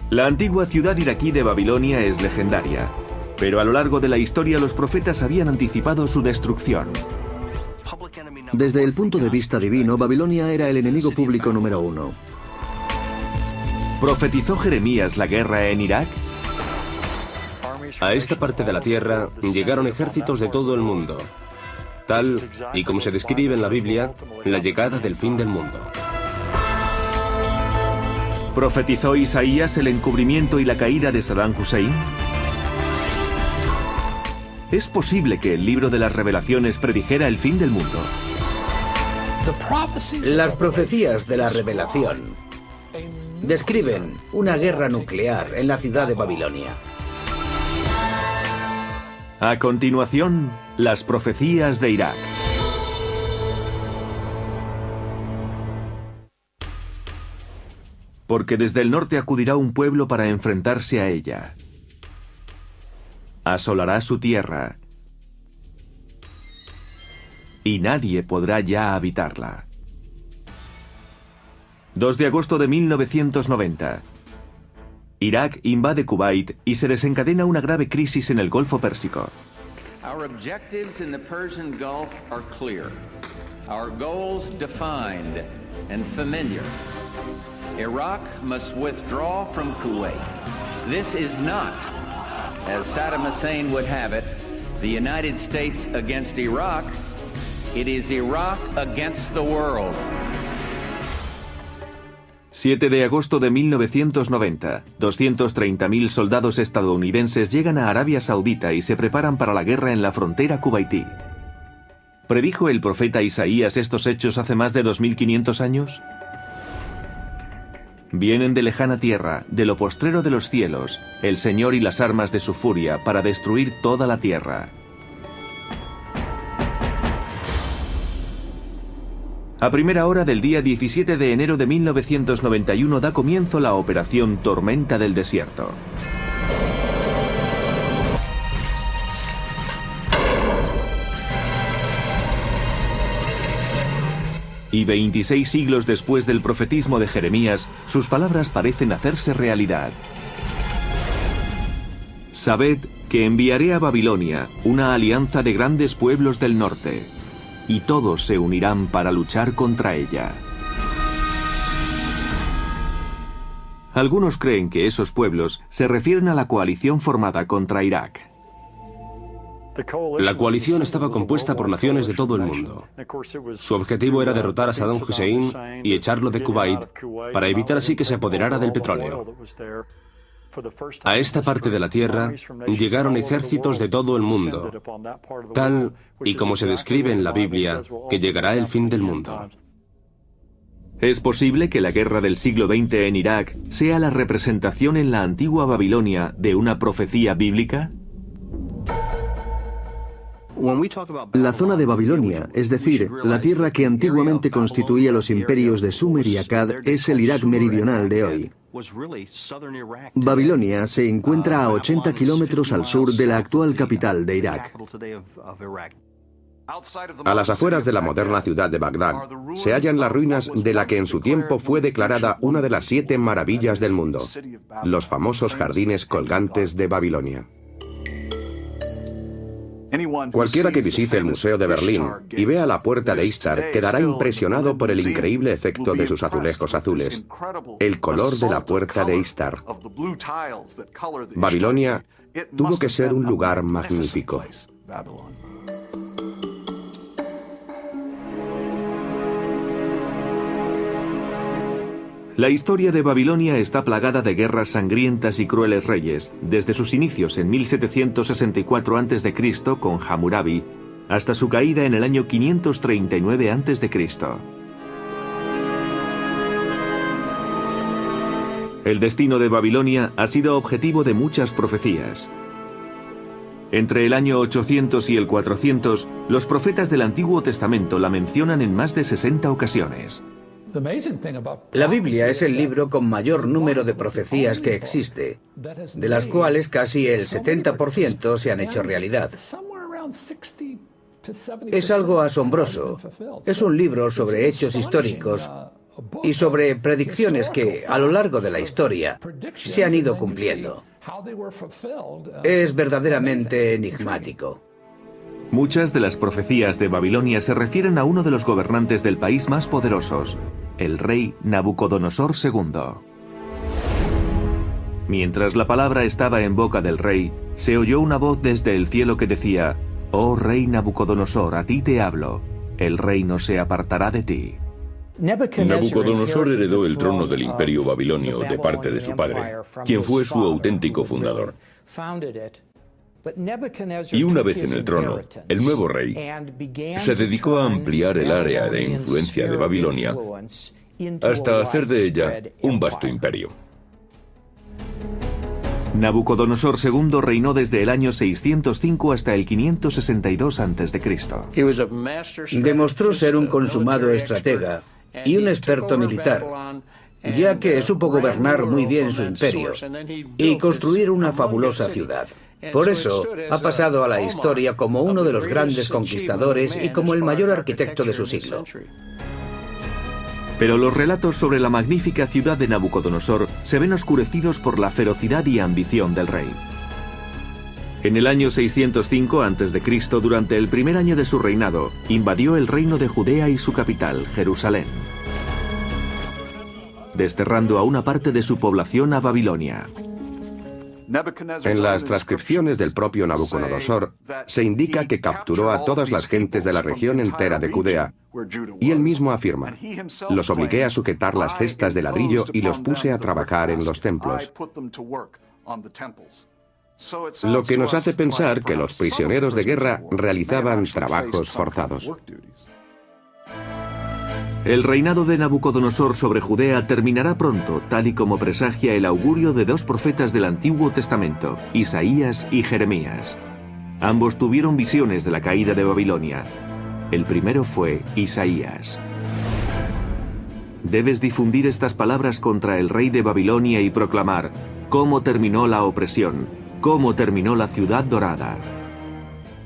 La antigua ciudad iraquí de Babilonia es legendaria, pero a lo largo de la historia los profetas habían anticipado su destrucción. Desde el punto de vista divino, Babilonia era el enemigo público número uno. ¿Profetizó Jeremías la guerra en Irak? A esta parte de la tierra llegaron ejércitos de todo el mundo, tal y como se describe en la Biblia, la llegada del fin del mundo. ¿Profetizó Isaías el encubrimiento y la caída de Saddam Hussein? ¿Es posible que el libro de las Revelaciones predijera el fin del mundo? Las profecías de la Revelación describen una guerra nuclear en la ciudad de Babilonia. A continuación, las profecías de Irak. Porque desde el norte acudirá un pueblo para enfrentarse a ella. Asolará su tierra, y nadie podrá ya habitarla. 2 de agosto de 1990. Irak invade Kuwait y se desencadena una grave crisis en el Golfo Pérsico. Our objectives in the Persian Gulf are clear. Our goals defined and familiar. Iraq must withdraw from Kuwait. This is not, as Saddam Hussein would have it, the United States against Iraq. It is Iraq against the world. 7 de agosto de 1990, 230.000 soldados estadounidenses llegan a Arabia Saudita y se preparan para la guerra en la frontera kuwaití. ¿Predijo el profeta Isaías estos hechos hace más de 2500 años? Vienen de lejana tierra, de lo postrero de los cielos, el Señor y las armas de su furia para destruir toda la tierra. A primera hora del día 17 de enero de 1991 da comienzo la operación Tormenta del Desierto. Y 26 siglos después del profetismo de Jeremías, sus palabras parecen hacerse realidad. Sabed que enviaré a Babilonia una alianza de grandes pueblos del norte, y todos se unirán para luchar contra ella. Algunos creen que esos pueblos se refieren a la coalición formada contra Irak. La coalición estaba compuesta por naciones de todo el mundo. Su objetivo era derrotar a Saddam Hussein y echarlo de Kuwait para evitar así que se apoderara del petróleo. A esta parte de la tierra llegaron ejércitos de todo el mundo, tal y como se describe en la Biblia, que llegará el fin del mundo. ¿Es posible que la guerra del siglo XX en Irak sea la representación en la antigua Babilonia de una profecía bíblica? La zona de Babilonia, es decir, la tierra que antiguamente constituía los imperios de Sumer y Akkad, es el Irak meridional de hoy. Babilonia se encuentra a 80 kilómetros al sur de la actual capital de Irak. A las afueras de la moderna ciudad de Bagdad se hallan las ruinas de la que en su tiempo fue declarada una de las 7 maravillas del mundo, los famosos jardines colgantes de Babilonia. Cualquiera que visite el Museo de Berlín y vea la puerta de Istar quedará impresionado por el increíble efecto de sus azulejos azules, el color de la puerta de Istar. Babilonia tuvo que ser un lugar magnífico. La historia de Babilonia está plagada de guerras sangrientas y crueles reyes, desde sus inicios en 1764 a.C. con Hammurabi, hasta su caída en el año 539 a.C. El destino de Babilonia ha sido objetivo de muchas profecías. Entre el año 800 y el 400, los profetas del Antiguo Testamento la mencionan en más de 60 ocasiones. La Biblia es el libro con mayor número de profecías que existe, de las cuales casi el 70% se han hecho realidad. Es algo asombroso. Es un libro sobre hechos históricos y sobre predicciones que, a lo largo de la historia, se han ido cumpliendo. Es verdaderamente enigmático. Muchas de las profecías de Babilonia se refieren a uno de los gobernantes del país más poderosos, el rey Nabucodonosor II. Mientras la palabra estaba en boca del rey, se oyó una voz desde el cielo que decía: «Oh rey Nabucodonosor, a ti te hablo, el reino se apartará de ti». Nabucodonosor heredó el trono del imperio babilonio de parte de su padre, quien fue su auténtico fundador. Y una vez en el trono, el nuevo rey se dedicó a ampliar el área de influencia de Babilonia hasta hacer de ella un vasto imperio. Nabucodonosor II reinó desde el año 605 hasta el 562 a.C. Demostró ser un consumado estratega y un experto militar, ya que supo gobernar muy bien su imperio y construir una fabulosa ciudad. Por eso ha pasado a la historia como uno de los grandes conquistadores y como el mayor arquitecto de su siglo. Pero los relatos sobre la magnífica ciudad de Nabucodonosor se ven oscurecidos por la ferocidad y ambición del rey. En el año 605 a.C., durante el primer año de su reinado, invadió el reino de Judea y su capital, Jerusalén, desterrando a una parte de su población a Babilonia. En las transcripciones del propio Nabucodonosor se indica que capturó a todas las gentes de la región entera de Judea, y él mismo afirma: «Los obligué a sujetar las cestas de ladrillo y los puse a trabajar en los templos». Lo que nos hace pensar que los prisioneros de guerra realizaban trabajos forzados. El reinado de Nabucodonosor sobre Judea terminará pronto, tal y como presagia el augurio de dos profetas del Antiguo Testamento, Isaías y Jeremías. Ambos tuvieron visiones de la caída de Babilonia. El primero fue Isaías. Debes difundir estas palabras contra el rey de Babilonia y proclamar: «¿Cómo terminó la opresión? ¿Cómo terminó la ciudad dorada?».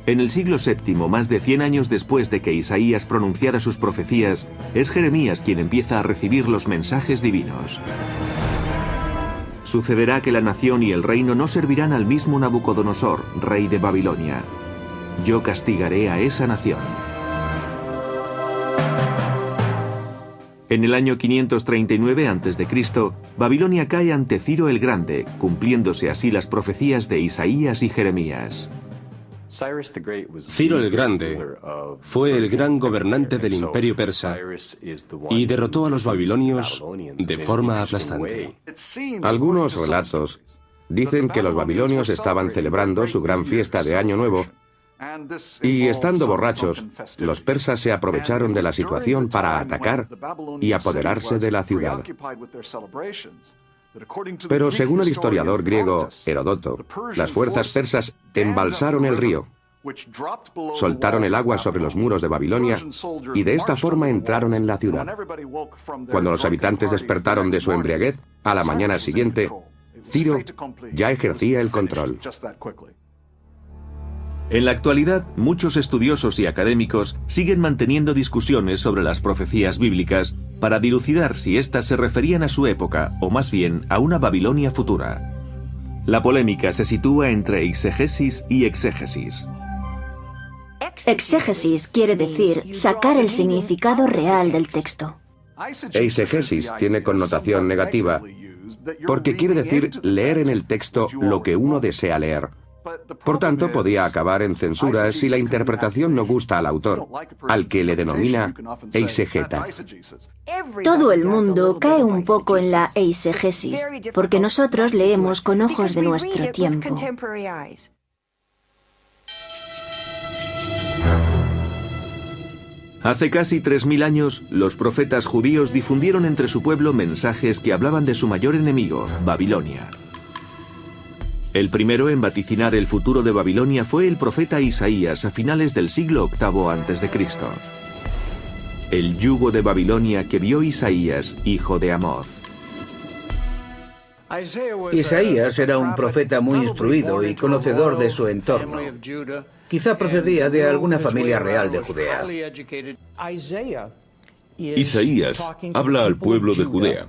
En el siglo VII, más de 100 años después de que Isaías pronunciara sus profecías, es Jeremías quien empieza a recibir los mensajes divinos. Sucederá que la nación y el reino no servirán al mismo Nabucodonosor, rey de Babilonia. Yo castigaré a esa nación. En el año 539 a.C., Babilonia cae ante Ciro el Grande, cumpliéndose así las profecías de Isaías y Jeremías. Ciro el Grande fue el gran gobernante del imperio persa y derrotó a los babilonios de forma aplastante. Algunos relatos dicen que los babilonios estaban celebrando su gran fiesta de Año Nuevo y, estando borrachos, los persas se aprovecharon de la situación para atacar y apoderarse de la ciudad. Pero según el historiador griego Heródoto, las fuerzas persas embalsaron el río, soltaron el agua sobre los muros de Babilonia y de esta forma entraron en la ciudad. Cuando los habitantes despertaron de su embriaguez, a la mañana siguiente, Ciro ya ejercía el control. En la actualidad, muchos estudiosos y académicos siguen manteniendo discusiones sobre las profecías bíblicas para dilucidar si éstas se referían a su época o más bien a una Babilonia futura. La polémica se sitúa entre eisegesis y exégesis. Exégesis quiere decir sacar el significado real del texto. Eisegesis tiene connotación negativa porque quiere decir leer en el texto lo que uno desea leer. Por tanto, podía acabar en censura si la interpretación no gusta al autor, al que le denomina eisegeta. Todo el mundo cae un poco en la eisegesis, porque nosotros leemos con ojos de nuestro tiempo. Hace casi 3000 años, los profetas judíos difundieron entre su pueblo mensajes que hablaban de su mayor enemigo, Babilonia. El primero en vaticinar el futuro de Babilonia fue el profeta Isaías a finales del siglo VIII a.C. El yugo de Babilonia que vio Isaías, hijo de Amoz. Isaías era un profeta muy instruido y conocedor de su entorno. Quizá procedía de alguna familia real de Judea. Isaías habla al pueblo de Judea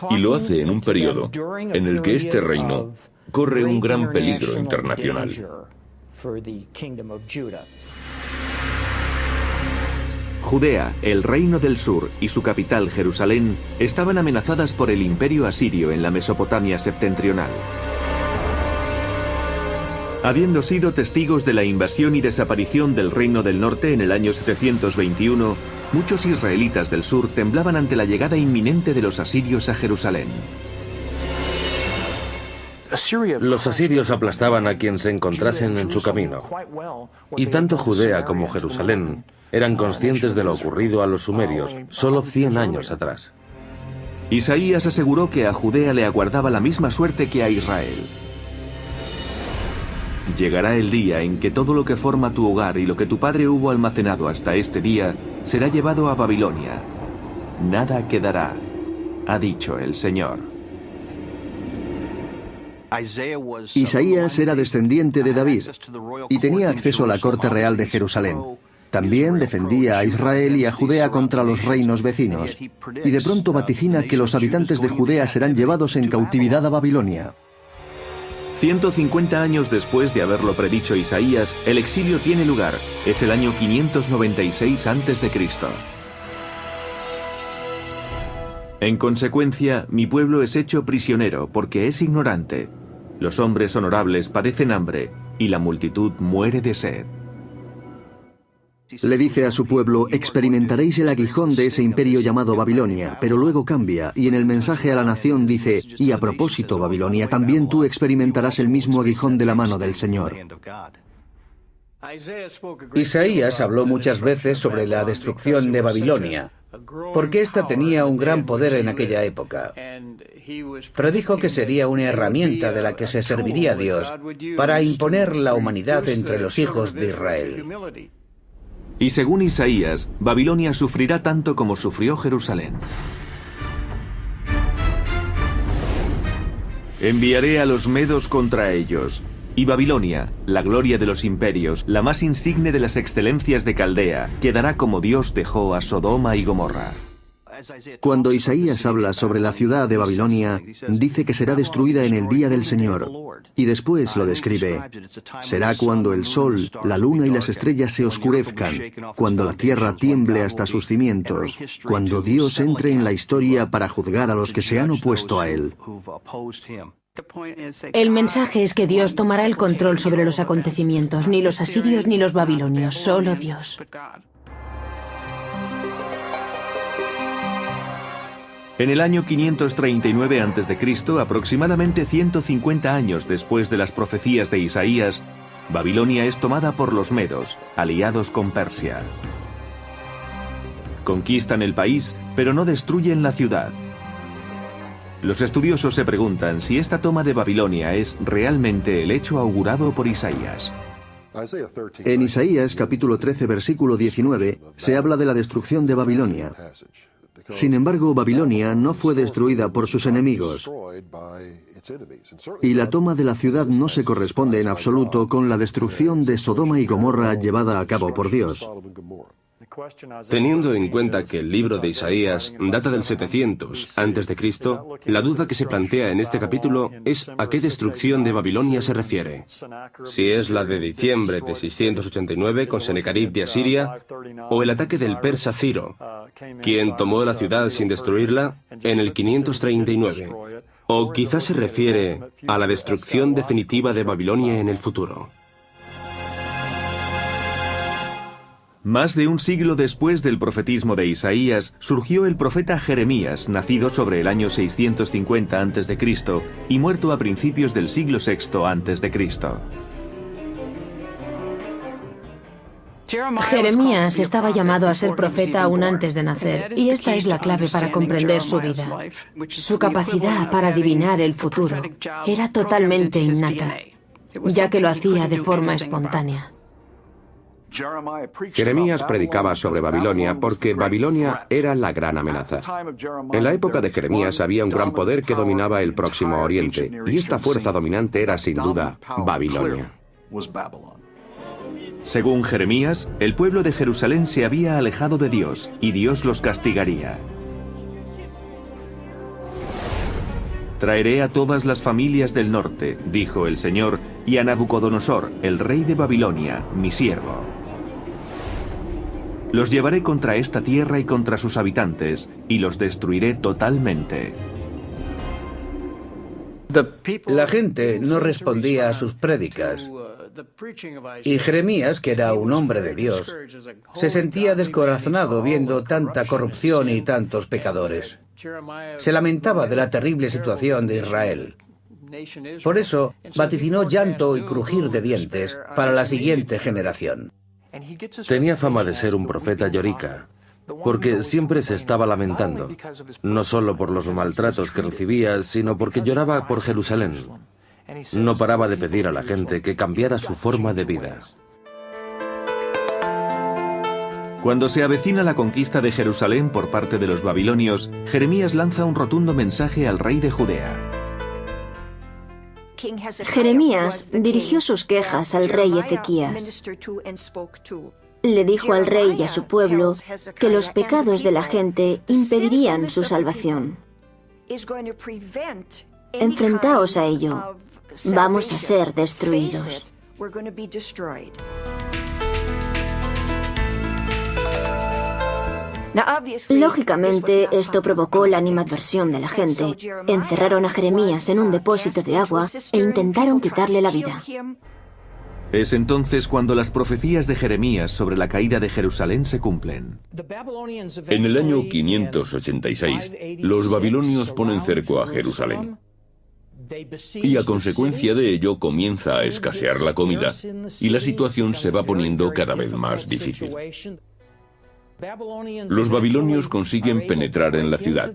y lo hace en un periodo en el que este reino corre un gran peligro internacional. Judea, el reino del sur y su capital Jerusalén estaban amenazadas por el imperio asirio en la Mesopotamia septentrional. Habiendo sido testigos de la invasión y desaparición del reino del norte en el año 721, muchos israelitas del sur temblaban ante la llegada inminente de los asirios a Jerusalén. Los asirios aplastaban a quien se encontrasen en su camino, y tanto Judea como Jerusalén eran conscientes de lo ocurrido a los sumerios solo 100 años atrás. Isaías aseguró que a Judea le aguardaba la misma suerte que a Israel. Llegará el día en que todo lo que forma tu hogar y lo que tu padre hubo almacenado hasta este día será llevado a Babilonia. Nada quedará, ha dicho el Señor. Isaías era descendiente de David y tenía acceso a la corte real de Jerusalén. También defendía a Israel y a Judea contra los reinos vecinos. Y de pronto vaticina que los habitantes de Judea serán llevados en cautividad a Babilonia. 150 años después de haberlo predicho Isaías, el exilio tiene lugar. Es el año 596 a.C. En consecuencia, mi pueblo es hecho prisionero porque es ignorante. Los hombres honorables padecen hambre y la multitud muere de sed. Le dice a su pueblo: experimentaréis el aguijón de ese imperio llamado Babilonia, pero luego cambia, y en el mensaje a la nación dice: y a propósito, Babilonia, también tú experimentarás el mismo aguijón de la mano del Señor. Isaías habló muchas veces sobre la destrucción de Babilonia, porque ésta tenía un gran poder en aquella época. Predijo que sería una herramienta de la que se serviría Dios para imponer la humanidad entre los hijos de Israel. Y según Isaías, Babilonia sufrirá tanto como sufrió Jerusalén. Enviaré a los medos contra ellos, y Babilonia, la gloria de los imperios, la más insigne de las excelencias de Caldea, quedará como Dios dejó a Sodoma y Gomorra. Cuando Isaías habla sobre la ciudad de Babilonia, dice que será destruida en el día del Señor, y después lo describe: será cuando el sol, la luna y las estrellas se oscurezcan, cuando la tierra tiemble hasta sus cimientos, cuando Dios entre en la historia para juzgar a los que se han opuesto a Él. El mensaje es que Dios tomará el control sobre los acontecimientos, ni los asirios ni los babilonios, solo Dios. En el año 539 a.C., aproximadamente 150 años después de las profecías de Isaías, Babilonia es tomada por los medos, aliados con Persia. Conquistan el país, pero no destruyen la ciudad. Los estudiosos se preguntan si esta toma de Babilonia es realmente el hecho augurado por Isaías. En Isaías capítulo 13, versículo 19, se habla de la destrucción de Babilonia. Sin embargo, Babilonia no fue destruida por sus enemigos, y la toma de la ciudad no se corresponde en absoluto con la destrucción de Sodoma y Gomorra llevada a cabo por Dios. Teniendo en cuenta que el libro de Isaías data del 700 a.C., la duda que se plantea en este capítulo es a qué destrucción de Babilonia se refiere. Si es la de diciembre de 689 con Senecarib de Asiria, o el ataque del persa Ciro, quien tomó la ciudad sin destruirla en el 539, o quizás se refiere a la destrucción definitiva de Babilonia en el futuro. Más de un siglo después del profetismo de Isaías, surgió el profeta Jeremías, nacido sobre el año 650 a.C. y muerto a principios del siglo VI a.C. Jeremías estaba llamado a ser profeta aún antes de nacer, y esta es la clave para comprender su vida. Su capacidad para adivinar el futuro era totalmente innata, ya que lo hacía de forma espontánea. Jeremías predicaba sobre Babilonia porque Babilonia era la gran amenaza. En la época de Jeremías había un gran poder que dominaba el Próximo Oriente, y esta fuerza dominante era sin duda Babilonia. Según Jeremías, el pueblo de Jerusalén se había alejado de Dios y Dios los castigaría. Traeré a todas las familias del norte, dijo el Señor, y a Nabucodonosor, el rey de Babilonia, mi siervo. Los llevaré contra esta tierra y contra sus habitantes, y los destruiré totalmente. La gente no respondía a sus prédicas. Y Jeremías, que era un hombre de Dios, se sentía descorazonado viendo tanta corrupción y tantos pecadores. Se lamentaba de la terrible situación de Israel. Por eso vaticinó llanto y crujir de dientes para la siguiente generación. Tenía fama de ser un profeta llorica, porque siempre se estaba lamentando, no solo por los maltratos que recibía, sino porque lloraba por Jerusalén. No paraba de pedir a la gente que cambiara su forma de vida. Cuando se avecina la conquista de Jerusalén por parte de los babilonios, Jeremías lanza un rotundo mensaje al rey de Judea. Jeremías dirigió sus quejas al rey Ezequías. Le dijo al rey y a su pueblo que los pecados de la gente impedirían su salvación. Enfrentaos a ello. Vamos a ser destruidos. Lógicamente, esto provocó la animadversión de la gente. Encerraron a Jeremías en un depósito de agua e intentaron quitarle la vida. Es entonces cuando las profecías de Jeremías sobre la caída de Jerusalén se cumplen. En el año 586, los babilonios ponen cerco a Jerusalén. Y a consecuencia de ello comienza a escasear la comida y la situación se va poniendo cada vez más difícil. Los babilonios consiguen penetrar en la ciudad,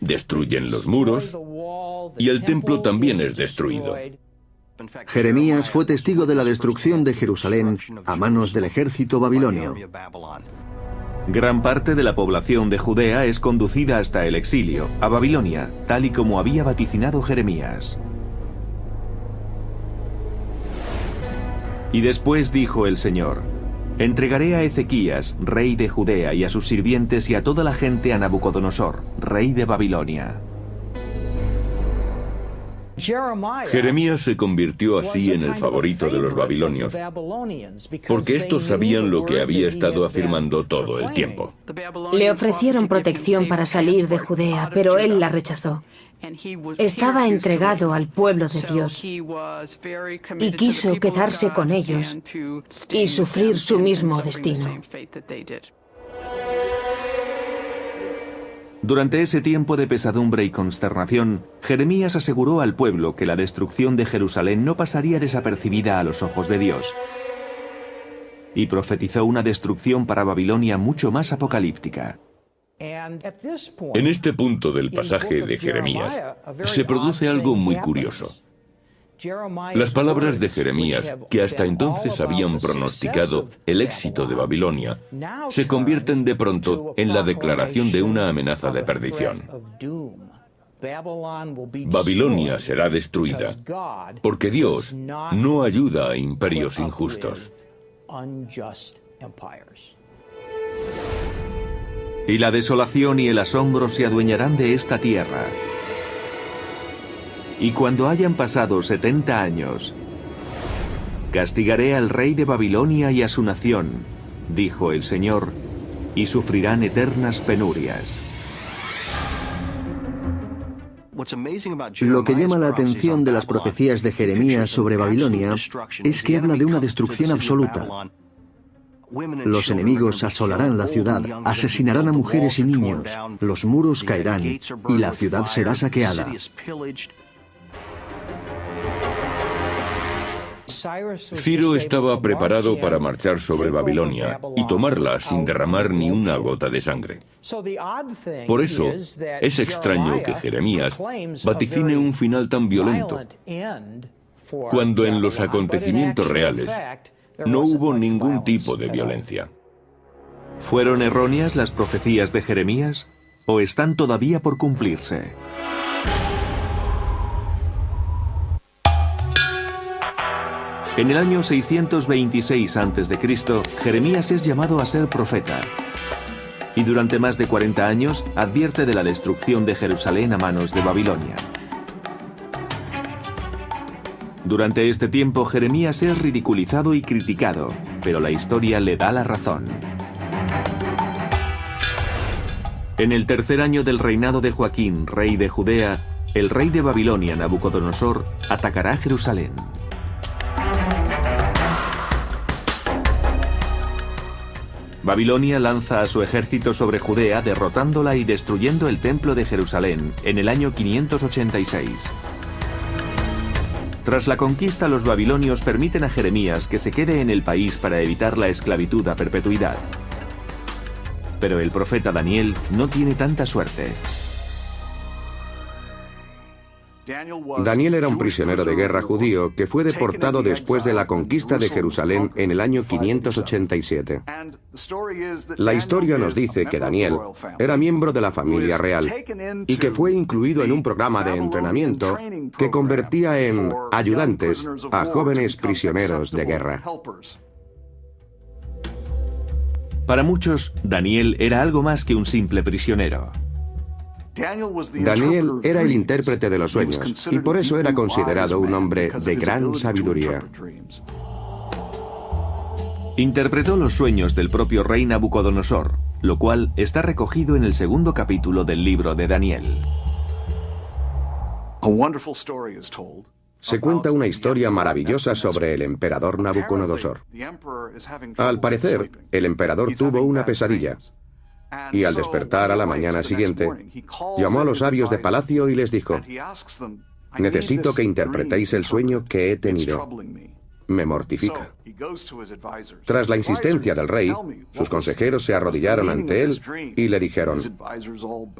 destruyen los muros y el templo también es destruido. Jeremías fue testigo de la destrucción de Jerusalén a manos del ejército babilonio. Gran parte de la población de Judea es conducida hasta el exilio, a Babilonia, tal y como había vaticinado Jeremías. Y después dijo el Señor: entregaré a Ezequías, rey de Judea, y a sus sirvientes y a toda la gente a Nabucodonosor, rey de Babilonia. Jeremías se convirtió así en el favorito de los babilonios, porque estos sabían lo que había estado afirmando todo el tiempo. Le ofrecieron protección para salir de Judea, pero él la rechazó. Estaba entregado al pueblo de Dios y quiso quedarse con ellos y sufrir su mismo destino. Durante ese tiempo de pesadumbre y consternación, Jeremías aseguró al pueblo que la destrucción de Jerusalén no pasaría desapercibida a los ojos de Dios. Y profetizó una destrucción para Babilonia mucho más apocalíptica. En este punto del pasaje de Jeremías se produce algo muy curioso. Las palabras de Jeremías, que hasta entonces habían pronosticado el éxito de Babilonia, se convierten de pronto en la declaración de una amenaza de perdición. Babilonia será destruida, porque Dios no ayuda a imperios injustos. Y la desolación y el asombro se adueñarán de esta tierra. Y cuando hayan pasado 70 años, castigaré al rey de Babilonia y a su nación, dijo el Señor, y sufrirán eternas penurias. Lo que llama la atención de las profecías de Jeremías sobre Babilonia es que habla de una destrucción absoluta. Los enemigos asolarán la ciudad, asesinarán a mujeres y niños, los muros caerán y la ciudad será saqueada. Ciro estaba preparado para marchar sobre Babilonia y tomarla sin derramar ni una gota de sangre. Por eso, es extraño que Jeremías vaticine un final tan violento, cuando en los acontecimientos reales no hubo ningún tipo de violencia. ¿Fueron erróneas las profecías de Jeremías o están todavía por cumplirse? En el año 626 a.C., Jeremías es llamado a ser profeta. Y durante más de 40 años advierte de la destrucción de Jerusalén a manos de Babilonia. Durante este tiempo Jeremías es ridiculizado y criticado, pero la historia le da la razón. En el tercer año del reinado de Joaquín, rey de Judea, el rey de Babilonia, Nabucodonosor, atacará Jerusalén. Babilonia lanza a su ejército sobre Judea, derrotándola y destruyendo el templo de Jerusalén en el año 586. Tras la conquista, los babilonios permiten a Jeremías que se quede en el país para evitar la esclavitud a perpetuidad. Pero el profeta Daniel no tiene tanta suerte. Daniel era un prisionero de guerra judío que fue deportado después de la conquista de Jerusalén en el año 587. La historia nos dice que Daniel era miembro de la familia real y que fue incluido en un programa de entrenamiento que convertía en ayudantes a jóvenes prisioneros de guerra. Para muchos, Daniel era algo más que un simple prisionero. Daniel era el intérprete de los sueños y por eso era considerado un hombre de gran sabiduría. Interpretó los sueños del propio rey Nabucodonosor, lo cual está recogido en el segundo capítulo del libro de Daniel. Se cuenta una historia maravillosa sobre el emperador Nabucodonosor. Al parecer, el emperador tuvo una pesadilla. Y al despertar a la mañana siguiente, llamó a los sabios de palacio y les dijo: necesito que interpretéis el sueño que he tenido. Me mortifica. Tras la insistencia del rey, sus consejeros se arrodillaron ante él y le dijeron: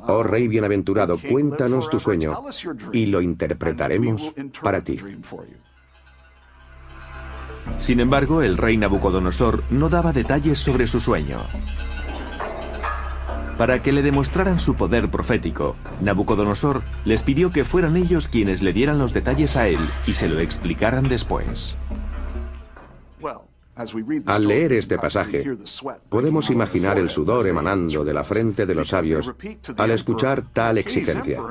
oh rey bienaventurado, cuéntanos tu sueño y lo interpretaremos para ti. Sin embargo, el rey Nabucodonosor no daba detalles sobre su sueño. Para que le demostraran su poder profético, Nabucodonosor les pidió que fueran ellos quienes le dieran los detalles a él y se lo explicaran después. Al leer este pasaje, podemos imaginar el sudor emanando de la frente de los sabios al escuchar tal exigencia.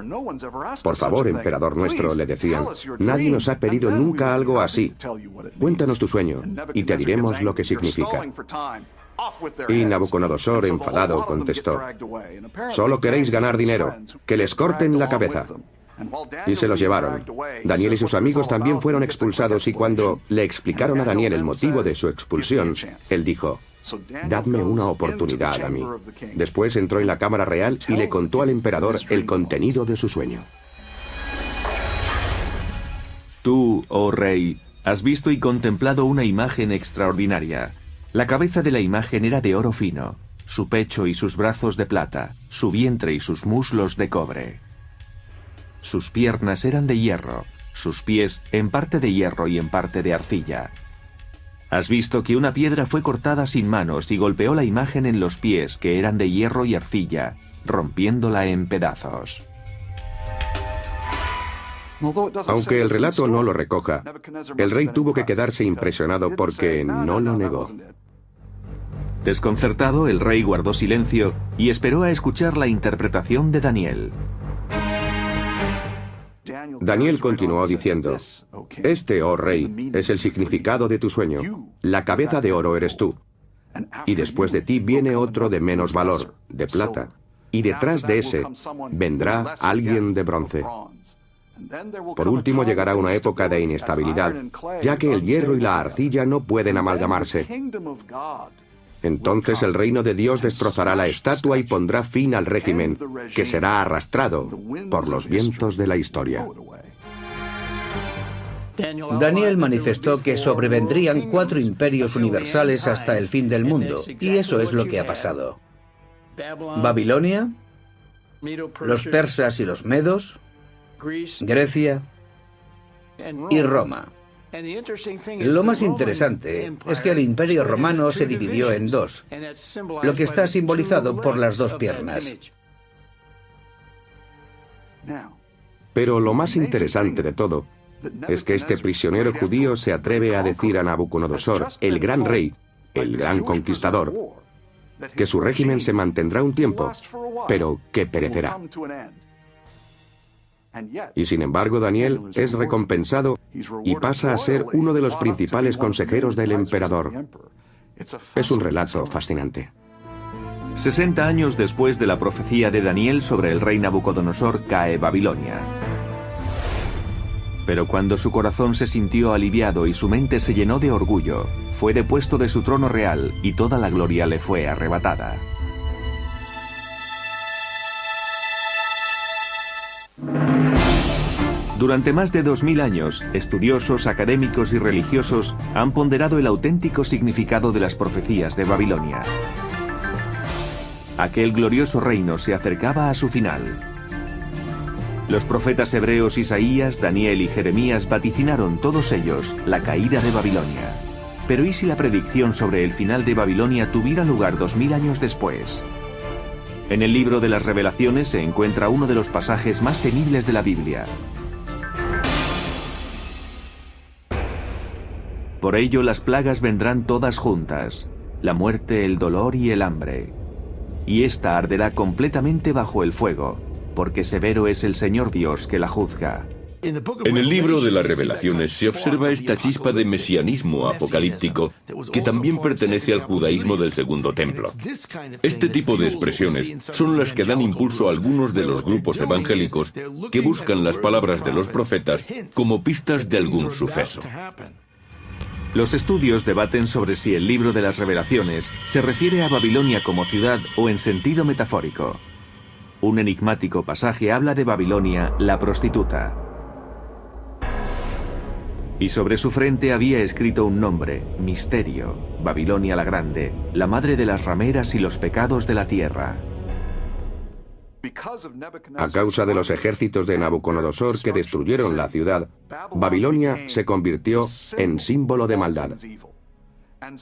Por favor, emperador nuestro, le decían, nadie nos ha pedido nunca algo así. Cuéntanos tu sueño y te diremos lo que significa. Y Nabucodonosor, enfadado, contestó: solo queréis ganar dinero, que les corten la cabeza. Y se los llevaron. Daniel y sus amigos también fueron expulsados y cuando le explicaron a Daniel el motivo de su expulsión, él dijo: dadme una oportunidad a mí. Después entró en la cámara real y le contó al emperador el contenido de su sueño. Tú, oh rey, has visto y contemplado una imagen extraordinaria. La cabeza de la imagen era de oro fino, su pecho y sus brazos de plata, su vientre y sus muslos de cobre. Sus piernas eran de hierro, sus pies en parte de hierro y en parte de arcilla. Has visto que una piedra fue cortada sin manos y golpeó la imagen en los pies, que eran de hierro y arcilla, rompiéndola en pedazos. Aunque el relato no lo recoja, el rey tuvo que quedarse impresionado porque no lo negó. Desconcertado, el rey guardó silencio y esperó a escuchar la interpretación de Daniel. Daniel continuó diciendo: este, oh rey, es el significado de tu sueño. La cabeza de oro eres tú. Y después de ti viene otro de menos valor, de plata. Y detrás de ese vendrá alguien de bronce. Por último llegará una época de inestabilidad, ya que el hierro y la arcilla no pueden amalgamarse. Entonces el reino de Dios destrozará la estatua y pondrá fin al régimen, que será arrastrado por los vientos de la historia. Daniel manifestó que sobrevendrían 4 imperios universales hasta el fin del mundo, y eso es lo que ha pasado. Babilonia, los persas y los medos, Grecia y Roma. Lo más interesante es que el Imperio Romano se dividió en 2, lo que está simbolizado por las 2 piernas. Pero lo más interesante de todo es que este prisionero judío se atreve a decir a Nabucodonosor, el gran rey, el gran conquistador, que su régimen se mantendrá un tiempo, pero que perecerá. Y sin embargo, Daniel es recompensado y pasa a ser uno de los principales consejeros del emperador. Es un relato fascinante. 60 años después de la profecía de Daniel sobre el rey Nabucodonosor, cae Babilonia. Pero cuando su corazón se sintió aliviado y su mente se llenó de orgullo, fue depuesto de su trono real y toda la gloria le fue arrebatada. Durante más de 2000 años, estudiosos, académicos y religiosos han ponderado el auténtico significado de las profecías de Babilonia. Aquel glorioso reino se acercaba a su final. Los profetas hebreos Isaías, Daniel y Jeremías vaticinaron todos ellos la caída de Babilonia. Pero ¿y si la predicción sobre el final de Babilonia tuviera lugar 2000 años después? En el libro de las Revelaciones se encuentra uno de los pasajes más temibles de la Biblia. Por ello las plagas vendrán todas juntas, la muerte, el dolor y el hambre. Y ésta arderá completamente bajo el fuego, porque severo es el Señor Dios que la juzga. En el libro de las Revelaciones se observa esta chispa de mesianismo apocalíptico que también pertenece al judaísmo del Segundo Templo. Este tipo de expresiones son las que dan impulso a algunos de los grupos evangélicos que buscan las palabras de los profetas como pistas de algún suceso. Los estudios debaten sobre si el libro de las Revelaciones se refiere a Babilonia como ciudad o en sentido metafórico. Un enigmático pasaje habla de Babilonia, la prostituta. Y sobre su frente había escrito un nombre, Misterio, Babilonia la Grande, la madre de las rameras y los pecados de la tierra. A causa de los ejércitos de Nabucodonosor que destruyeron la ciudad, Babilonia se convirtió en símbolo de maldad.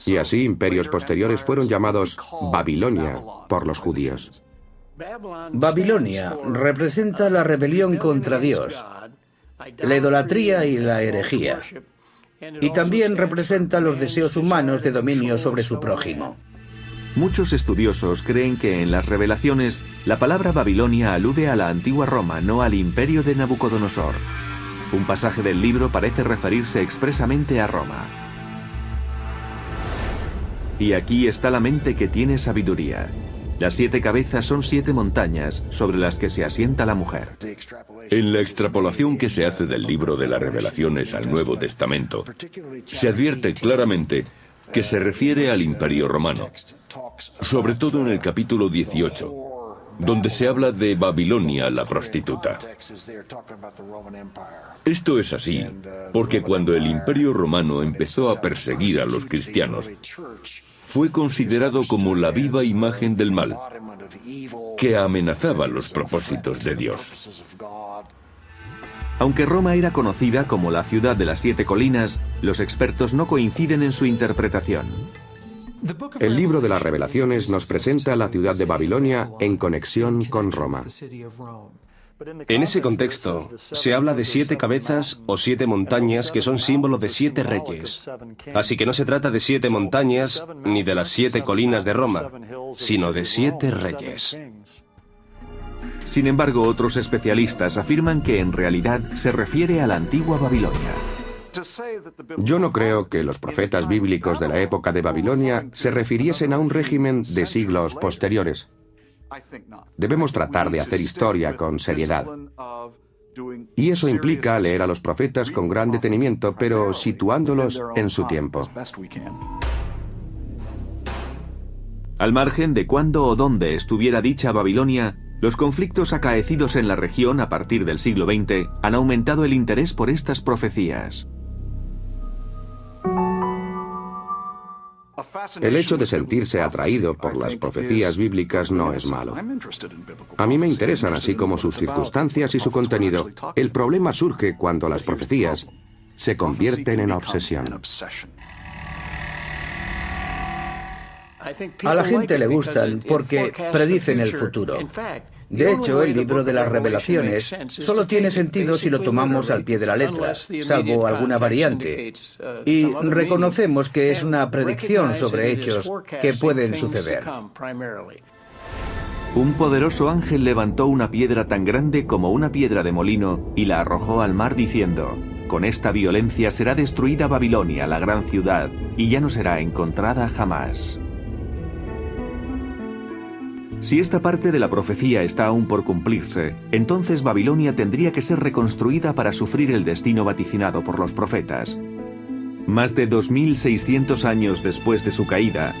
Y así imperios posteriores fueron llamados Babilonia por los judíos. Babilonia representa la rebelión contra Dios, la idolatría y la herejía, y también representa los deseos humanos de dominio sobre su prójimo. Muchos estudiosos creen que en las Revelaciones la palabra Babilonia alude a la antigua Roma, no al imperio de Nabucodonosor. Un pasaje del libro parece referirse expresamente a Roma. Y aquí está la mente que tiene sabiduría. Las 7 cabezas son 7 montañas sobre las que se asienta la mujer. En la extrapolación que se hace del libro de las Revelaciones al Nuevo Testamento, se advierte claramente que se refiere al Imperio Romano, sobre todo en el capítulo 18, donde se habla de Babilonia la prostituta. Esto es así porque cuando el Imperio Romano empezó a perseguir a los cristianos, fue considerado como la viva imagen del mal, que amenazaba los propósitos de Dios. Aunque Roma era conocida como la ciudad de las 7 colinas, los expertos no coinciden en su interpretación. El libro de las Revelaciones nos presenta la ciudad de Babilonia en conexión con Roma. En ese contexto, se habla de 7 cabezas o 7 montañas que son símbolo de 7 reyes. Así que no se trata de 7 montañas ni de las 7 colinas de Roma, sino de 7 reyes. Sin embargo, otros especialistas afirman que en realidad se refiere a la antigua Babilonia. Yo no creo que los profetas bíblicos de la época de Babilonia se refiriesen a un régimen de siglos posteriores. Debemos tratar de hacer historia con seriedad. Y eso implica leer a los profetas con gran detenimiento, pero situándolos en su tiempo. Al margen de cuándo o dónde estuviera dicha Babilonia, los conflictos acaecidos en la región a partir del siglo XX han aumentado el interés por estas profecías. El hecho de sentirse atraído por las profecías bíblicas no es malo. A mí me interesan así como sus circunstancias y su contenido. El problema surge cuando las profecías se convierten en obsesión. A la gente le gustan porque predicen el futuro. De hecho, el libro de las Revelaciones solo tiene sentido si lo tomamos al pie de la letra, salvo alguna variante, y reconocemos que es una predicción sobre hechos que pueden suceder. Un poderoso ángel levantó una piedra tan grande como una piedra de molino y la arrojó al mar diciendo: con esta violencia será destruida Babilonia, la gran ciudad, y ya no será encontrada jamás. Si esta parte de la profecía está aún por cumplirse, entonces Babilonia tendría que ser reconstruida para sufrir el destino vaticinado por los profetas. Más de 2600 años después de su caída,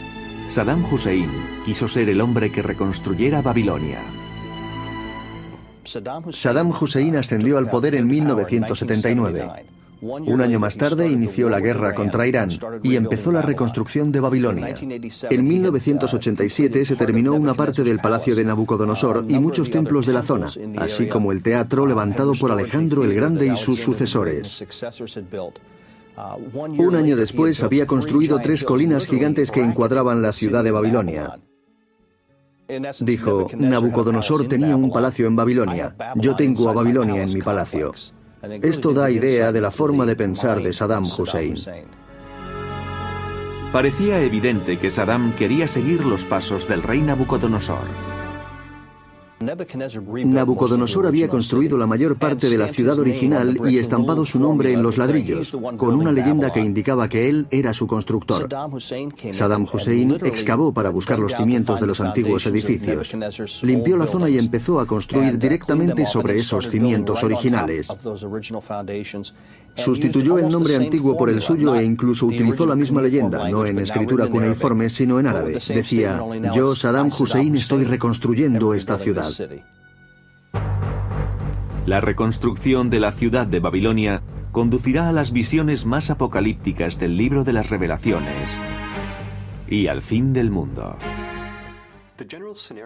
Saddam Hussein quiso ser el hombre que reconstruyera Babilonia. Saddam Hussein ascendió al poder en 1979. Un año más tarde inició la guerra contra Irán y empezó la reconstrucción de Babilonia. En 1987 se terminó una parte del palacio de Nabucodonosor y muchos templos de la zona, así como el teatro levantado por Alejandro el Grande y sus sucesores. Un año después había construido 3 colinas gigantes que encuadraban la ciudad de Babilonia. Dijo: Nabucodonosor tenía un palacio en Babilonia, yo tengo a Babilonia en mi palacio. Esto da idea de la forma de pensar de Saddam Hussein. Parecía evidente que Saddam quería seguir los pasos del rey Nabucodonosor. Nabucodonosor había construido la mayor parte de la ciudad original y estampado su nombre en los ladrillos, con una leyenda que indicaba que él era su constructor. Saddam Hussein excavó para buscar los cimientos de los antiguos edificios. Limpió la zona y empezó a construir directamente sobre esos cimientos originales. Sustituyó el nombre antiguo por el suyo e incluso utilizó la misma leyenda, no en escritura cuneiforme, sino en árabe. Decía: yo, Saddam Hussein, estoy reconstruyendo esta ciudad. La reconstrucción de la ciudad de Babilonia conducirá a las visiones más apocalípticas del libro de las Revelaciones y al fin del mundo.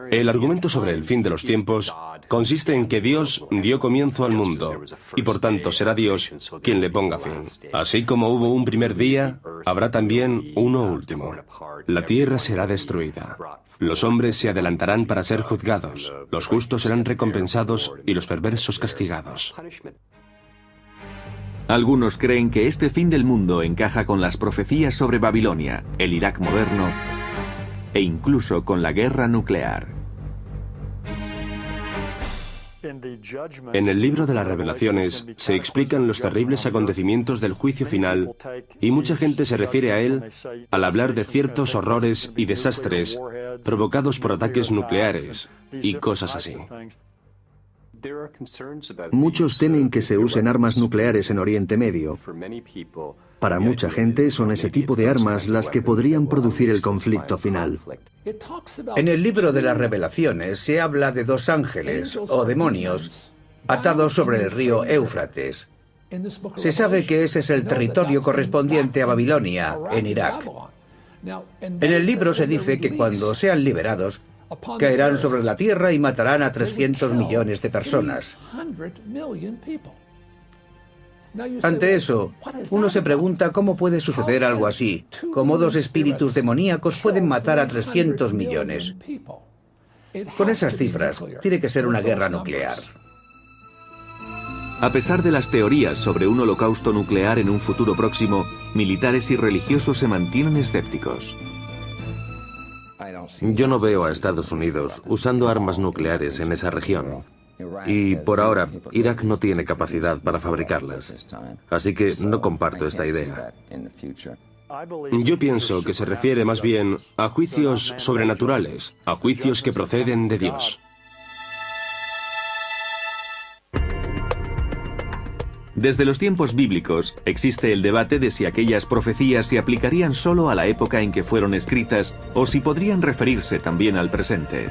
El argumento sobre el fin de los tiempos consiste en que Dios dio comienzo al mundo, y por tanto será Dios quien le ponga fin. Así como hubo un primer día, habrá también uno último. La tierra será destruida. Los hombres se adelantarán para ser juzgados. Los justos serán recompensados y los perversos castigados. Algunos creen que este fin del mundo encaja con las profecías sobre Babilonia, el Irak moderno e incluso con la guerra nuclear. En el libro de las Revelaciones se explican los terribles acontecimientos del juicio final y mucha gente se refiere a él al hablar de ciertos horrores y desastres provocados por ataques nucleares y cosas así. Muchos temen que se usen armas nucleares en Oriente Medio. Para mucha gente son ese tipo de armas las que podrían producir el conflicto final. En el libro de las Revelaciones se habla de 2 ángeles, o demonios, atados sobre el río Éufrates. Se sabe que ese es el territorio correspondiente a Babilonia, en Irak. En el libro se dice que cuando sean liberados, caerán sobre la tierra y matarán a 300 millones de personas. Ante eso, uno se pregunta cómo puede suceder algo así, cómo 2 espíritus demoníacos pueden matar a 300 millones. Con esas cifras, tiene que ser una guerra nuclear. A pesar de las teorías sobre un holocausto nuclear en un futuro próximo, militares y religiosos se mantienen escépticos. Yo no veo a Estados Unidos usando armas nucleares en esa región. Y por ahora, Irak no tiene capacidad para fabricarlas. Así que no comparto esta idea. Yo pienso que se refiere más bien a juicios sobrenaturales, a juicios que proceden de Dios. Desde los tiempos bíblicos existe el debate de si aquellas profecías se aplicarían solo a la época en que fueron escritas o si podrían referirse también al presente.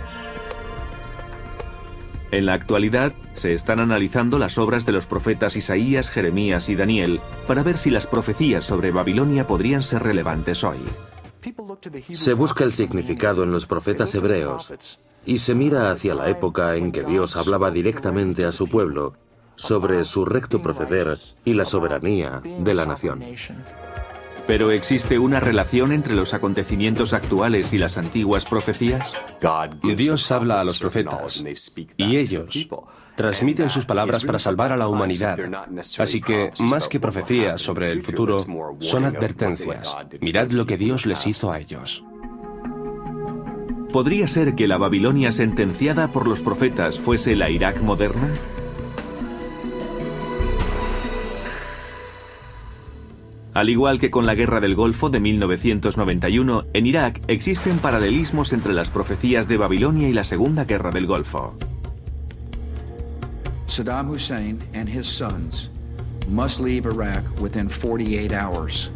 En la actualidad, se están analizando las obras de los profetas Isaías, Jeremías y Daniel para ver si las profecías sobre Babilonia podrían ser relevantes hoy. Se busca el significado en los profetas hebreos y se mira hacia la época en que Dios hablaba directamente a su pueblo sobre su recto proceder y la soberanía de la nación. ¿Pero existe una relación entre los acontecimientos actuales y las antiguas profecías? Dios habla a los profetas y ellos transmiten sus palabras para salvar a la humanidad. Así que, más que profecías sobre el futuro, son advertencias. Mirad lo que Dios les hizo a ellos. ¿Podría ser que la Babilonia sentenciada por los profetas fuese la Irak moderna? Al igual que con la Guerra del Golfo de 1991, en Irak existen paralelismos entre las profecías de Babilonia y la Segunda Guerra del Golfo. Saddam Hussein and his sons must leave Iraq within 48 hours.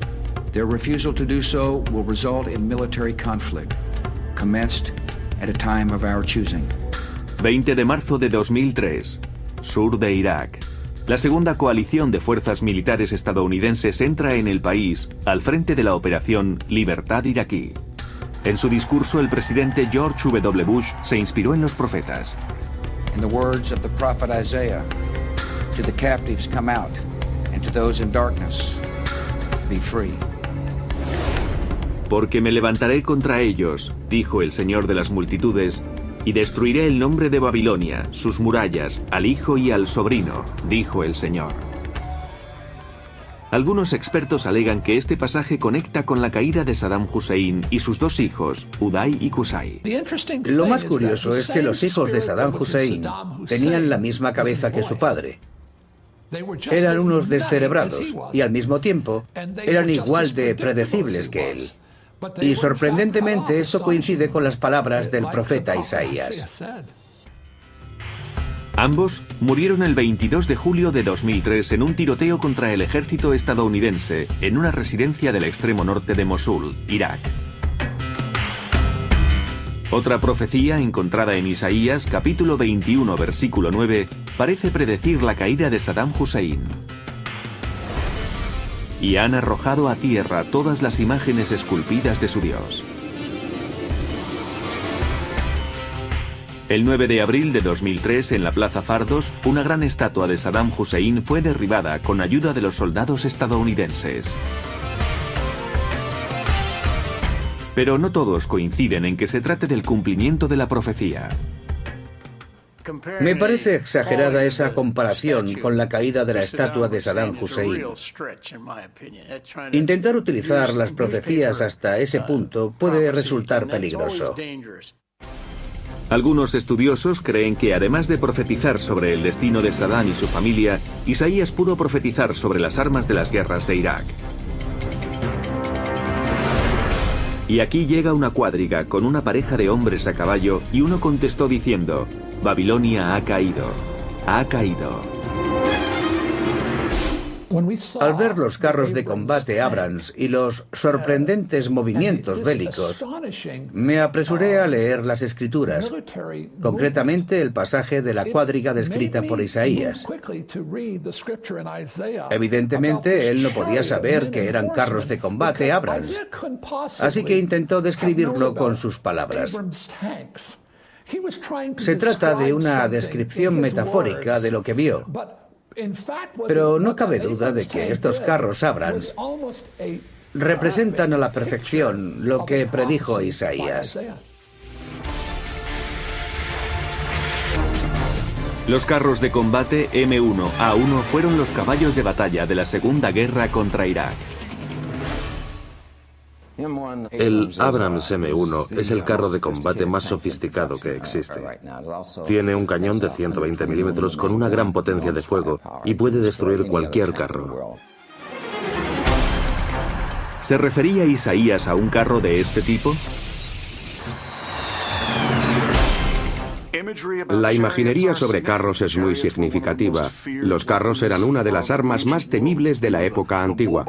Their refusal to do so will result in military conflict, commenced at a time of our choosing. 20 de marzo de 2003, sur de Irak. La segunda coalición de fuerzas militares estadounidenses entra en el país al frente de la operación Libertad Iraquí. En su discurso, el presidente George W. Bush se inspiró en los profetas. In the words of the prophet Isaiah, to the captives come out, and to those in darkness, be free. Porque me levantaré contra ellos, dijo el Señor de las multitudes, y destruiré el nombre de Babilonia, sus murallas, al hijo y al sobrino, dijo el Señor. Algunos expertos alegan que este pasaje conecta con la caída de Saddam Hussein y sus dos hijos, Uday y Qusay. Lo más curioso es que los hijos de Saddam Hussein tenían la misma cabeza que su padre. Eran unos descerebrados y al mismo tiempo eran igual de predecibles que él. Y sorprendentemente esto coincide con las palabras del profeta Isaías. Ambos murieron el 22 de julio de 2003 en un tiroteo contra el ejército estadounidense en una residencia del extremo norte de Mosul, Irak. Otra profecía encontrada en Isaías, capítulo 21, versículo 9, parece predecir la caída de Saddam Hussein. Y han arrojado a tierra todas las imágenes esculpidas de su Dios. El 9 de abril de 2003, en la Plaza Fardos, una gran estatua de Saddam Hussein fue derribada con ayuda de los soldados estadounidenses. Pero no todos coinciden en que se trate del cumplimiento de la profecía. Me parece exagerada esa comparación con la caída de la estatua de Saddam Hussein. Intentar utilizar las profecías hasta ese punto puede resultar peligroso. Algunos estudiosos creen que además de profetizar sobre el destino de Saddam y su familia, Isaías pudo profetizar sobre las armas de las guerras de Irak. Y aquí llega una cuadriga con una pareja de hombres a caballo y uno contestó diciendo: Babilonia ha caído, ha caído. Al ver los carros de combate Abrams y los sorprendentes movimientos bélicos, me apresuré a leer las escrituras, concretamente el pasaje de la cuadriga descrita por Isaías. Evidentemente, él no podía saber que eran carros de combate Abrams, así que intentó describirlo con sus palabras. Se trata de una descripción metafórica de lo que vio. Pero no cabe duda de que estos carros Abrams representan a la perfección lo que predijo Isaías. Los carros de combate M1A1 fueron los caballos de batalla de la Segunda Guerra contra Irak. El Abrams M1 es el carro de combate más sofisticado que existe. Tiene un cañón de 120 milímetros con una gran potencia de fuego y puede destruir cualquier carro. ¿Se refería Isaías a un carro de este tipo? La imaginería sobre carros es muy significativa. Los carros eran una de las armas más temibles de la época antigua.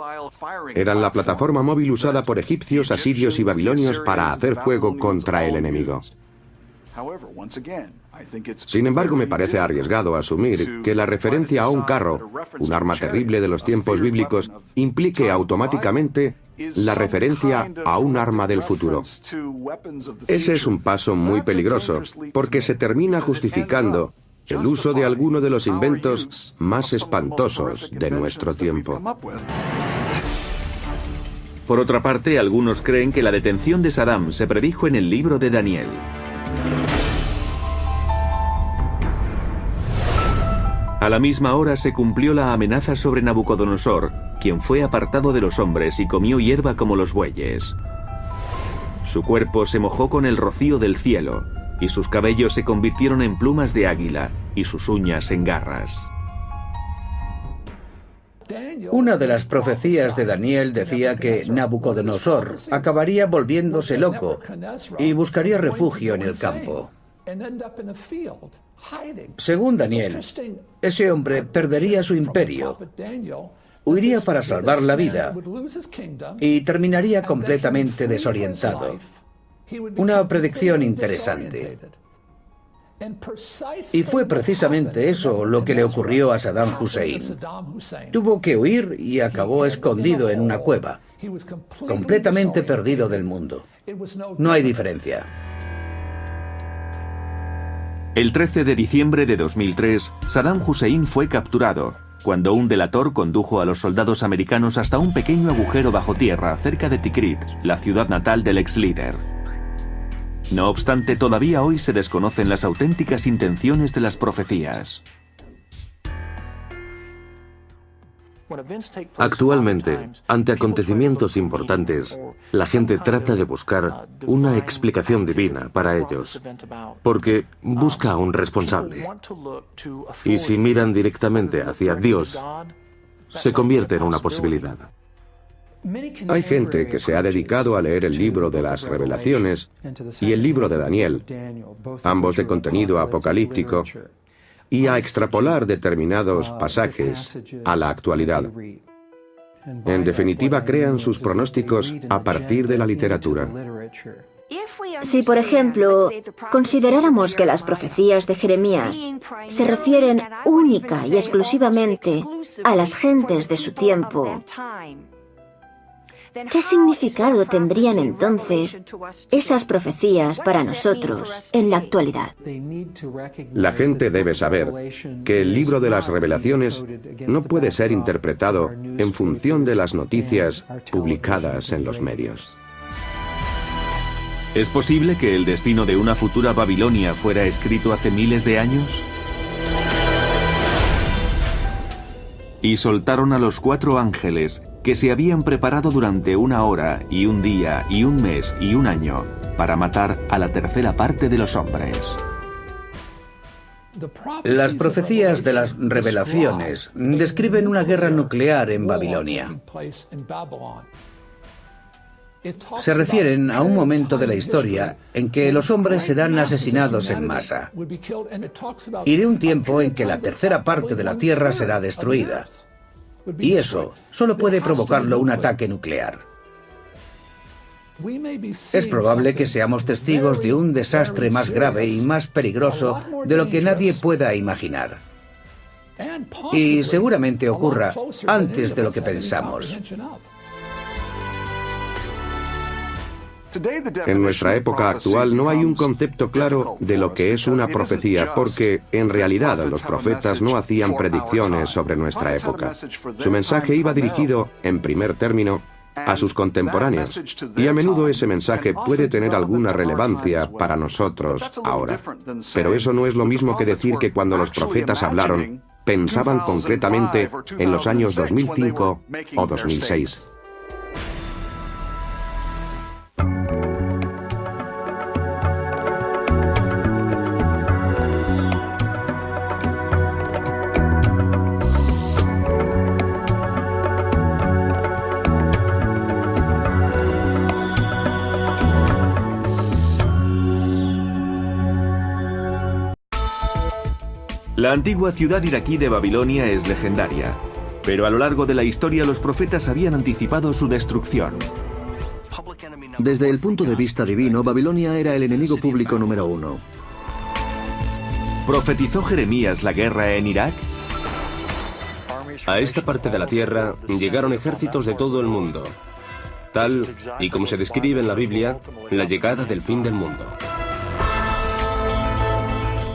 Eran la plataforma móvil usada por egipcios, asirios y babilonios para hacer fuego contra el enemigo. Sin embargo, me parece arriesgado asumir que la referencia a un carro, un arma terrible de los tiempos bíblicos, implique automáticamente la referencia a un arma del futuro. Ese es un paso muy peligroso, porque se termina justificando el uso de alguno de los inventos más espantosos de nuestro tiempo. Por otra parte, algunos creen que la detención de Saddam se predijo en el libro de Daniel. A la misma hora se cumplió la amenaza sobre Nabucodonosor, quien fue apartado de los hombres y comió hierba como los bueyes. Su cuerpo se mojó con el rocío del cielo, y sus cabellos se convirtieron en plumas de águila, y sus uñas en garras. Una de las profecías de Daniel decía que Nabucodonosor acabaría volviéndose loco y buscaría refugio en el campo. Según Daniel, ese hombre perdería su imperio, huiría para salvar la vida y terminaría completamente desorientado. Una predicción interesante. Y fue precisamente eso lo que le ocurrió a Saddam Hussein. Tuvo que huir y acabó escondido en una cueva, completamente perdido del mundo. No hay diferencia. El 13 de diciembre de 2003, Saddam Hussein fue capturado, cuando un delator condujo a los soldados americanos hasta un pequeño agujero bajo tierra cerca de Tikrit, la ciudad natal del ex líder. No obstante, todavía hoy se desconocen las auténticas intenciones de las profecías. Actualmente, ante acontecimientos importantes, la gente trata de buscar una explicación divina para ellos, porque busca a un responsable. Y si miran directamente hacia Dios, se convierte en una posibilidad. Hay gente que se ha dedicado a leer el libro de las Revelaciones y el libro de Daniel, ambos de contenido apocalíptico, y a extrapolar determinados pasajes a la actualidad. En definitiva, crean sus pronósticos a partir de la literatura. Si, por ejemplo, consideráramos que las profecías de Jeremías se refieren única y exclusivamente a las gentes de su tiempo, ¿qué significado tendrían entonces esas profecías para nosotros en la actualidad? La gente debe saber que el libro de las Revelaciones no puede ser interpretado en función de las noticias publicadas en los medios. ¿Es posible que el destino de una futura Babilonia fuera escrito hace miles de años? Y soltaron a los 4 ángeles que se habían preparado durante 1 hora y 1 día y 1 mes y 1 año para matar a la tercera parte de los hombres. Las profecías de las Revelaciones describen una guerra nuclear en Babilonia. Se refieren a un momento de la historia en que los hombres serán asesinados en masa y de un tiempo en que la tercera parte de la Tierra será destruida. Y eso solo puede provocarlo un ataque nuclear. Es probable que seamos testigos de un desastre más grave y más peligroso de lo que nadie pueda imaginar. Y seguramente ocurra antes de lo que pensamos. En nuestra época actual no hay un concepto claro de lo que es una profecía, porque en realidad los profetas no hacían predicciones sobre nuestra época. Su mensaje iba dirigido, en primer término, a sus contemporáneos, y a menudo ese mensaje puede tener alguna relevancia para nosotros ahora. Pero eso no es lo mismo que decir que cuando los profetas hablaron, pensaban concretamente en los años 2005 o 2006. La antigua ciudad iraquí de Babilonia es legendaria, pero a lo largo de la historia los profetas habían anticipado su destrucción. Desde el punto de vista divino, Babilonia era el enemigo público número 1. ¿Profetizó Jeremías la guerra en Irak? A esta parte de la tierra llegaron ejércitos de todo el mundo, tal y como se describe en la Biblia, la llegada del fin del mundo.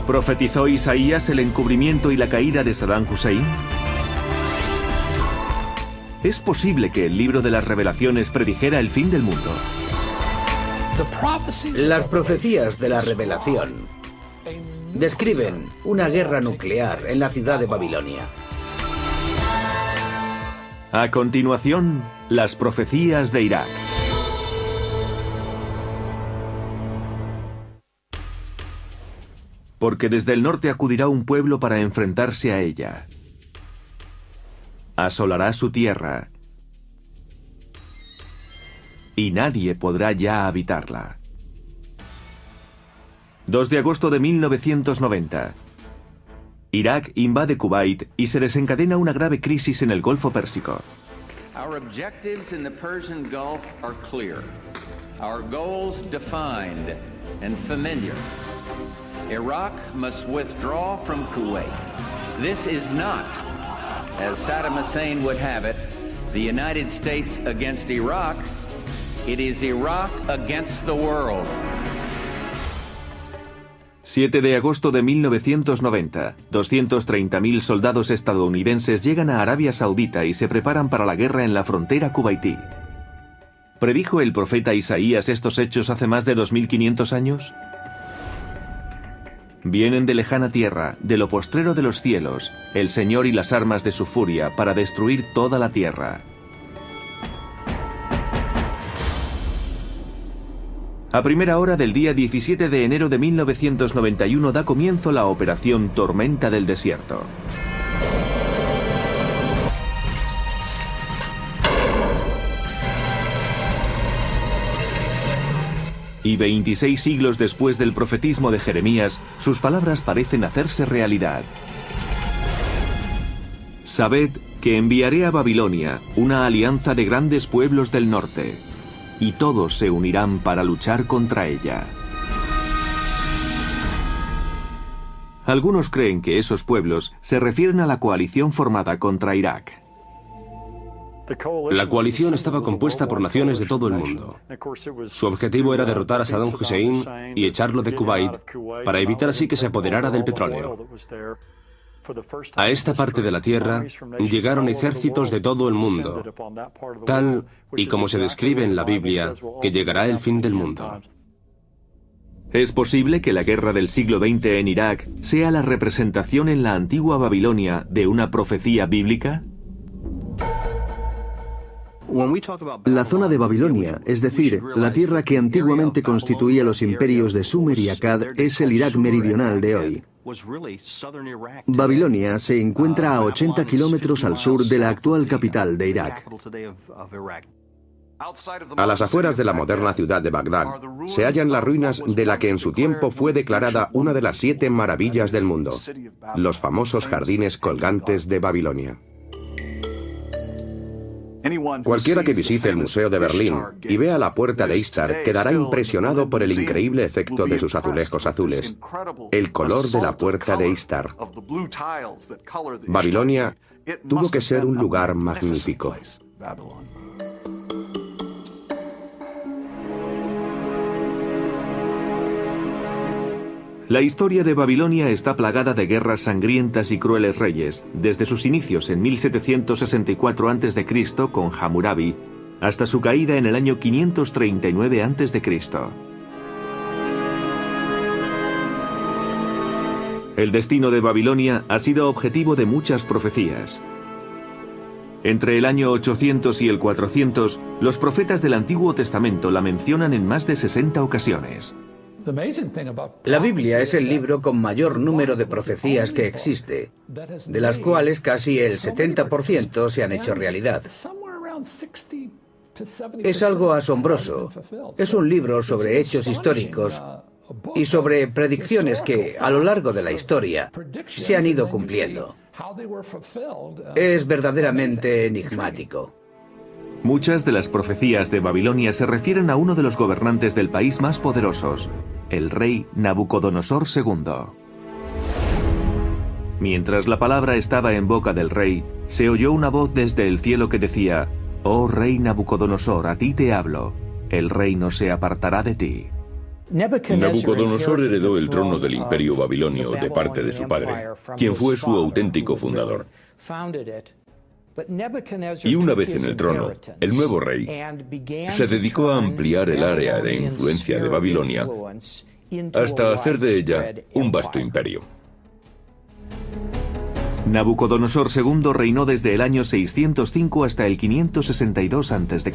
¿Profetizó Isaías el encubrimiento y la caída de Saddam Hussein? ¿Es posible que el libro de las Revelaciones predijera el fin del mundo? Las profecías de la Revelación describen una guerra nuclear en la ciudad de Babilonia. A continuación, las profecías de Irak. Porque desde el norte acudirá un pueblo para enfrentarse a ella. Asolará su tierra y nadie podrá ya habitarla. 2 de agosto de 1990. Irak invade Kuwait y se desencadena una grave crisis en el Golfo Pérsico. Our objectives in the Persian Gulf are clear. Our goals defined and familiar. Iraq must withdraw from Kuwait. This is not, as Saddam Hussein would have it, the United States against Iraq. It is Iraq against the world. 7 de agosto de 1990. 230.000 soldados estadounidenses llegan a Arabia Saudita y se preparan para la guerra en la frontera kuwaití. ¿Predijo el profeta Isaías estos hechos hace más de 2500 años? Vienen de lejana tierra, de lo postrero de los cielos, el Señor y las armas de su furia para destruir toda la tierra. A primera hora del día 17 de enero de 1991 da comienzo la operación Tormenta del Desierto. Y 26 siglos después del profetismo de Jeremías, sus palabras parecen hacerse realidad. Sabed que enviaré a Babilonia una alianza de grandes pueblos del norte, y todos se unirán para luchar contra ella. Algunos creen que esos pueblos se refieren a la coalición formada contra Irak. La coalición estaba compuesta por naciones de todo el mundo. Su objetivo era derrotar a Saddam Hussein y echarlo de Kuwait para evitar así que se apoderara del petróleo. A esta parte de la tierra llegaron ejércitos de todo el mundo, tal y como se describe en la Biblia que llegará el fin del mundo. ¿Es posible que la guerra del siglo XX en Irak sea la representación en la antigua Babilonia de una profecía bíblica? La zona de Babilonia, es decir, la tierra que antiguamente constituía los imperios de Sumer y Akkad, es el Irak meridional de hoy. Babilonia se encuentra a 80 kilómetros al sur de la actual capital de Irak. A las afueras de la moderna ciudad de Bagdad se hallan las ruinas de la que en su tiempo fue declarada una de las 7 maravillas del mundo, los famosos jardines colgantes de Babilonia. Cualquiera que visite el Museo de Berlín y vea la puerta de Istar quedará impresionado por el increíble efecto de sus azulejos azules, el color de la puerta de Istar. Babilonia tuvo que ser un lugar magnífico. La historia de Babilonia está plagada de guerras sangrientas y crueles reyes, desde sus inicios en 1764 a.C. con Hammurabi, hasta su caída en el año 539 a.C. El destino de Babilonia ha sido objetivo de muchas profecías. Entre el año 800 y el 400, los profetas del Antiguo Testamento la mencionan en más de 60 ocasiones. La Biblia es el libro con mayor número de profecías que existe, de las cuales casi el 70% se han hecho realidad. Es algo asombroso. Es un libro sobre hechos históricos y sobre predicciones que, a lo largo de la historia, se han ido cumpliendo. Es verdaderamente enigmático. Muchas de las profecías de Babilonia se refieren a uno de los gobernantes del país más poderosos, el rey Nabucodonosor II. Mientras la palabra estaba en boca del rey, se oyó una voz desde el cielo que decía: «Oh rey Nabucodonosor, a ti te hablo, el reino se apartará de ti». Nabucodonosor heredó el trono del imperio babilonio de parte de su padre, quien fue su auténtico fundador. Y una vez en el trono, el nuevo rey se dedicó a ampliar el área de influencia de Babilonia hasta hacer de ella un vasto imperio. Nabucodonosor II reinó desde el año 605 hasta el 562 a.C.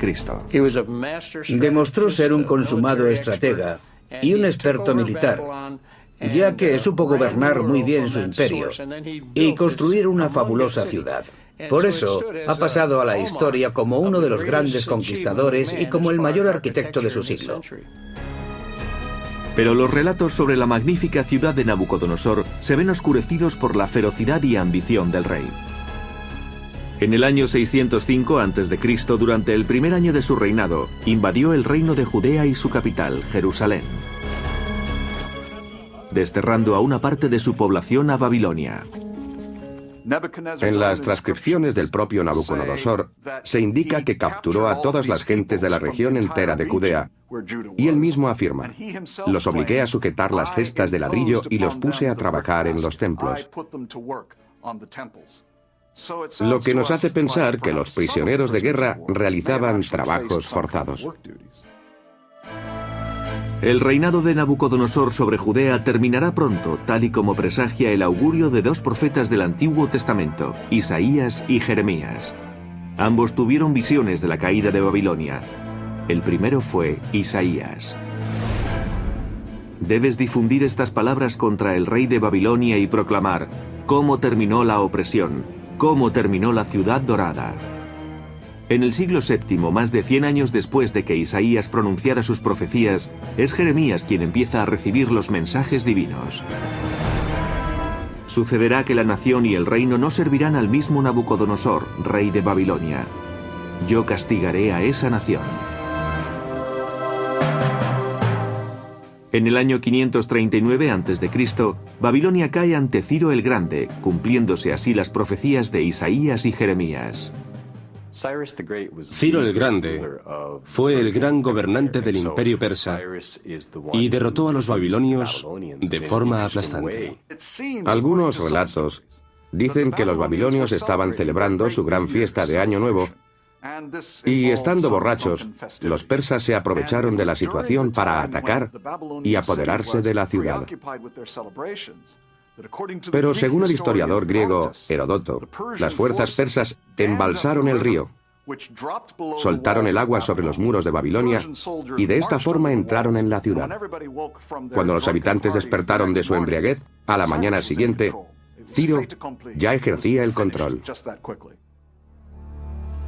Demostró ser un consumado estratega y un experto militar, ya que supo gobernar muy bien su imperio y construir una fabulosa ciudad. Por eso ha pasado a la historia como uno de los grandes conquistadores y como el mayor arquitecto de su siglo. Pero los relatos sobre la magnífica ciudad de Nabucodonosor se ven oscurecidos por la ferocidad y ambición del rey. En el año 605 a.C., durante el primer año de su reinado, invadió el reino de Judea y su capital, Jerusalén, desterrando a una parte de su población a Babilonia. En las transcripciones del propio Nabucodonosor se indica que capturó a todas las gentes de la región entera de Judea, y él mismo afirma: los obligué a sujetar las cestas de ladrillo y los puse a trabajar en los templos. Lo que nos hace pensar que los prisioneros de guerra realizaban trabajos forzados. El reinado de Nabucodonosor sobre Judea terminará pronto, tal y como presagia el augurio de dos profetas del Antiguo Testamento, Isaías y Jeremías. Ambos tuvieron visiones de la caída de Babilonia. El primero fue Isaías. Debes difundir estas palabras contra el rey de Babilonia y proclamar: cómo terminó la opresión, cómo terminó la ciudad dorada. En el siglo VII, más de 100 años después de que Isaías pronunciara sus profecías, es Jeremías quien empieza a recibir los mensajes divinos. Sucederá que la nación y el reino no servirán al mismo Nabucodonosor, rey de Babilonia. Yo castigaré a esa nación. En el año 539 a.C., Babilonia cae ante Ciro el Grande, cumpliéndose así las profecías de Isaías y Jeremías. Ciro el Grande fue el gran gobernante del imperio persa y derrotó a los babilonios de forma aplastante. Algunos relatos dicen que los babilonios estaban celebrando su gran fiesta de Año Nuevo y, estando borrachos, los persas se aprovecharon de la situación para atacar y apoderarse de la ciudad. Pero según el historiador griego Herodoto, las fuerzas persas embalsaron el río, soltaron el agua sobre los muros de Babilonia y de esta forma entraron en la ciudad. Cuando los habitantes despertaron de su embriaguez, a la mañana siguiente, Ciro ya ejercía el control.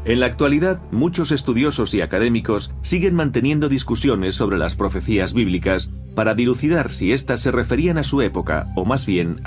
En la actualidad, muchos estudiosos y académicos siguen manteniendo discusiones sobre las profecías bíblicas para dilucidar si éstas se referían a su época o más bien a